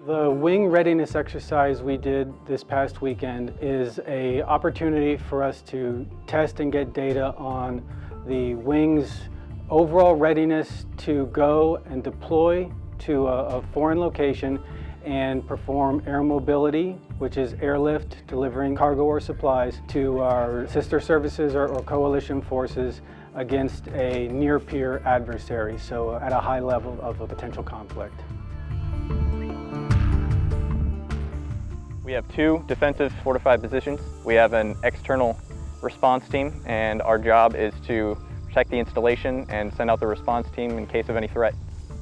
The wing readiness exercise we did this past weekend is an opportunity for us to test and get data on the wing's overall readiness to go and deploy to a foreign location and perform air mobility, which is airlift, delivering cargo or supplies to our sister services or coalition forces against a near-peer adversary, so at a high level of a potential conflict. We have two defensive fortified positions. We have an external response team, and our job is to protect the installation and send out the response team in case of any threat.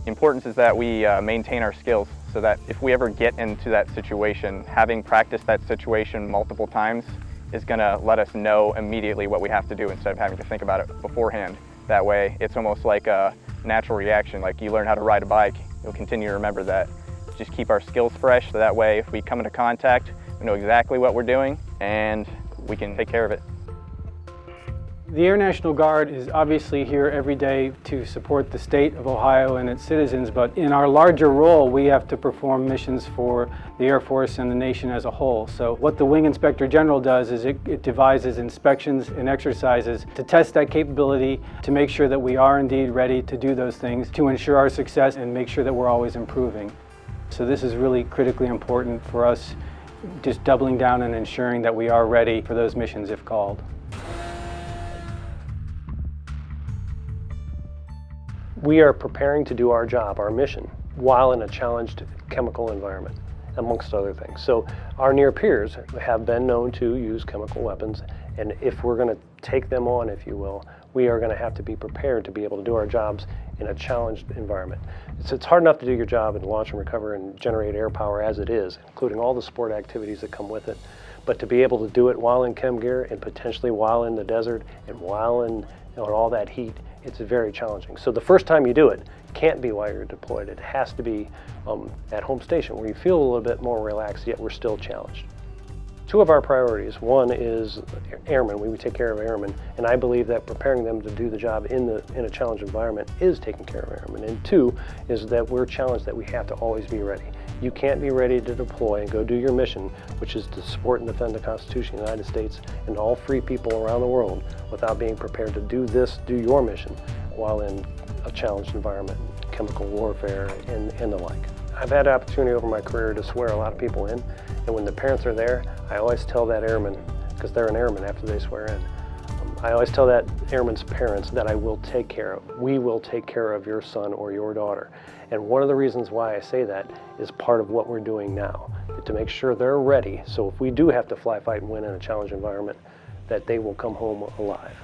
The importance is that we maintain our skills so that if we ever get into that situation, having practiced that situation multiple times is going to let us know immediately what we have to do instead of having to think about it beforehand. That way, it's almost like a natural reaction. Like you learn how to ride a bike, you'll continue to remember that. Just keep our skills fresh, so that way if we come into contact, we know exactly what we're doing and we can take care of it. The Air National Guard is obviously here every day to support the state of Ohio and its citizens, but in our larger role, we have to perform missions for the Air Force and the nation as a whole. So what the Wing Inspector General does is it devises inspections and exercises to test that capability, to make sure that we are indeed ready to do those things, to ensure our success and make sure that we're always improving. So this is really critically important for us, just doubling down and ensuring that we are ready for those missions if called. We are preparing to do our job, our mission, while in a challenged chemical environment, amongst other things. So our near peers have been known to use chemical weapons, and if we're going to take them on, if you will, we are going to have to be prepared to be able to do our jobs in a challenged environment. It's hard enough to do your job and launch and recover and generate air power as it is, including all the sport activities that come with it. But to be able to do it while in chem gear and potentially while in the desert and while in all that heat, it's very challenging. So the first time you do it can't be while you're deployed. It has to be at home station where you feel a little bit more relaxed, yet we're still challenged. Two of our priorities. One is airmen. We take care of airmen, and I believe that preparing them to do the job in a challenged environment is taking care of airmen. And two is that we're challenged that we have to always be ready. You can't be ready to deploy and go do your mission, which is to support and defend the Constitution of the United States and all free people around the world, without being prepared to do your mission while in a challenged environment, chemical warfare and the like. I've had the opportunity over my career to swear a lot of people in, and when the parents are there, I always tell that airman, because they're an airman after they swear in, I always tell that airman's parents that we will take care of your son or your daughter. And one of the reasons why I say that is part of what we're doing now, to make sure they're ready, so if we do have to fly, fight, and win in a challenged environment, that they will come home alive.